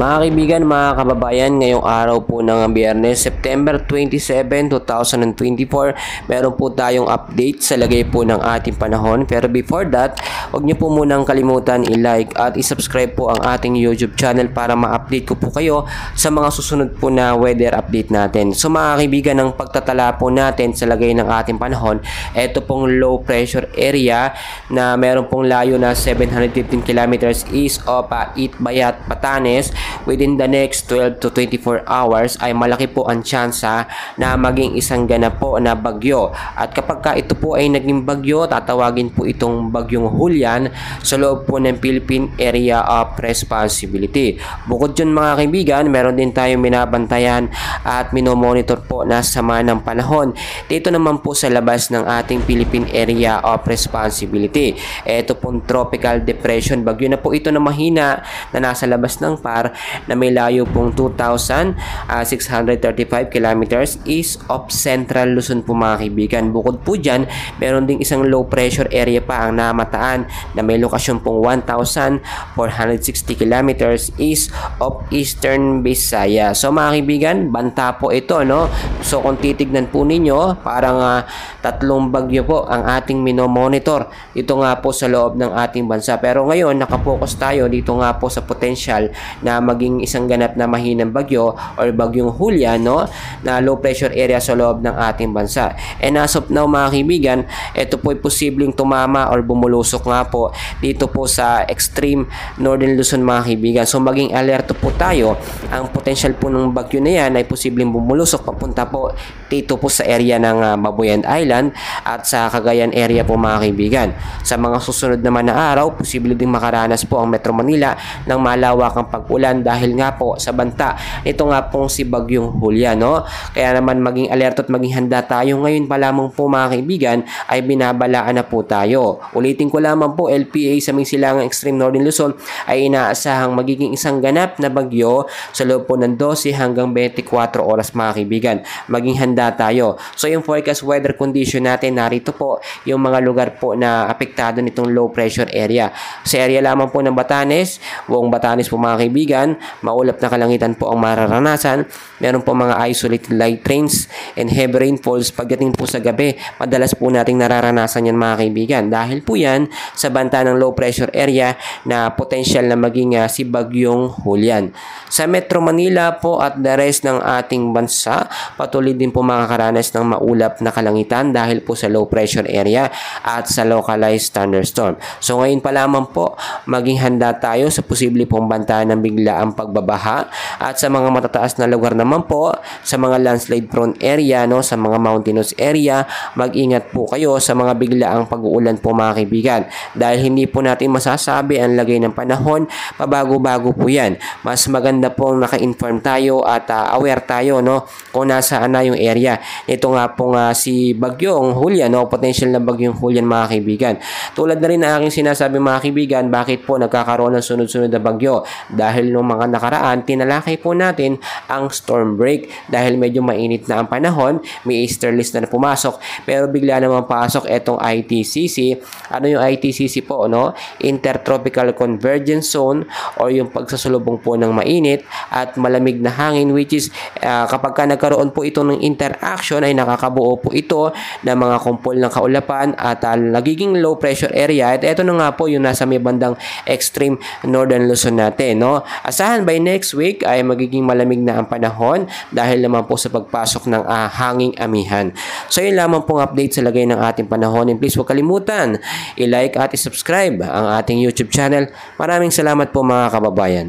Mga kaibigan, mga kababayan, ngayong araw po ng Biyernes, September 27, 2024, meron po tayong update sa lagay po ng ating panahon. Pero before that, huwag niyo po munang kalimutan i-like at i-subscribe po ang ating YouTube channel para ma-update ko po kayo sa mga susunod po na weather update natin. So mga kaibigan, ang pagtatala po natin sa lagay ng ating panahon, ito pong low pressure area na meron pong layo na 715 kilometers east of Itbayat, Batanes. Within the next 12 to 24 hours ay malaki po ang tsansa na maging isang ganap po na bagyo. At kapag ka ito po ay naging bagyo, tatawagin po itong bagyong Julian sa loob po ng Philippine Area of Responsibility. Bukod dyan mga kaibigan, meron din tayong binabantayan at minomonitor po na sama ng panahon. Dito naman po sa labas ng ating Philippine Area of Responsibility. Ito pong tropical depression, bagyo na po ito na mahina na nasa labas ng PAR na may layo pong 2,635 kilometers east of Central Luzon po mga kaibigan. Bukod po dyan, meron ding isang low pressure area pa ang namataan na may lokasyon pong 1,460 kilometers east of Eastern Visayas. So mga kaibigan, banta po ito, no? So kung titignan po ninyo, parang tatlong bagyo po ang ating minomonitor. Ito nga po sa loob ng ating bansa. Pero ngayon, nakapokus tayo dito nga po sa potential na maging isang ganap na mahinang bagyo or bagyong Julian, no, na low pressure area sa loob ng ating bansa. And as of now mga kaibigan, ito po ay posibleng tumama or bumulusok nga po dito po sa extreme northern Luzon mga kaibigan. So maging alerto po tayo, ang potential po ng bagyo na yan ay posibleng bumulusok papunta po dito po sa area ng Babuyan Island at sa Cagayan area po mga kaibigan. Sa mga susunod naman na araw, posible ding makaranas po ang Metro Manila ng malawakang pag-ulan dahil nga po sa banta ito nga pong si bagyong Julian, no? Kaya naman maging alerto at maging handa tayo. Ngayon pa lamang po mga kaibigan ay binabalaan na po tayo. Ulitin ko lamang po, LPA sa may silangang extreme northern Luzon ay inaasahang magiging isang ganap na bagyo sa loob po ng 12 hanggang 24 oras mga kaibigan. Maging handa tayo. So yung forecast weather condition natin, narito po yung mga lugar po na apektado nitong low pressure area. Sa area lamang po ng Batanes, buong Batanes po mga kaibigan, maulap na kalangitan po ang mararanasan. Meron po mga isolated light rains and heavy rainfalls pagdating po sa gabi. Madalas po nating nararanasan yan mga kaibigan. Dahil po yan sa banta ng low pressure area na potential na maging si bagyong Julian. Sa Metro Manila po at the rest ng ating bansa, patuloy din po makakaranas ng maulap na kalangitan dahil po sa low pressure area at sa localized thunderstorm. So ngayon pa lamang po, maging handa tayo sa posible pong banta ng biglaang pagbabaha at sa mga matataas na lugar naman po, sa mga landslide prone area, no, sa mga mountainous area, mag-ingat po kayo sa mga biglaang pag-uulan po mga kaibigan. Dahil hindi po natin masasabi ang lagay ng panahon, pabago-bago po yan. Mas maganda pong naka-inform tayo at aware tayo, no, kung nasaan na yung area. Ito nga pong si bagyong Julian, no, potential na bagyong Julian mga kaibigan. Tulad na rin na aking sinasabi mga kaibigan, bakit po nagkakaroon ng sunod-sunod na bagyo? Dahil noong mga nakaraan, tinalakay po natin ang storm break dahil medyo mainit na ang panahon, may easterlies na pumasok, pero bigla naman pasok etong ITCC. Ano yung ITCC po, no? Intertropical Convergence Zone, or yung pagsasalubong po ng mainit at malamig na hangin, which is kapag ka nagkaroon po ito ng interaction ay nakakabuo po ito ng mga kumpol ng kaulapan at nagiging low pressure area. At ito na nga po yung nasa may bandang extreme northern Luzon natin, no? Asahan by next week ay magiging malamig na ang panahon dahil naman po sa pagpasok ng hanging amihan. So yun lamang pong update sa lagay ng ating panahon. And please huwag kalimutan i-like at i-subscribe ang ating YouTube channel. Maraming salamat po mga kababayan.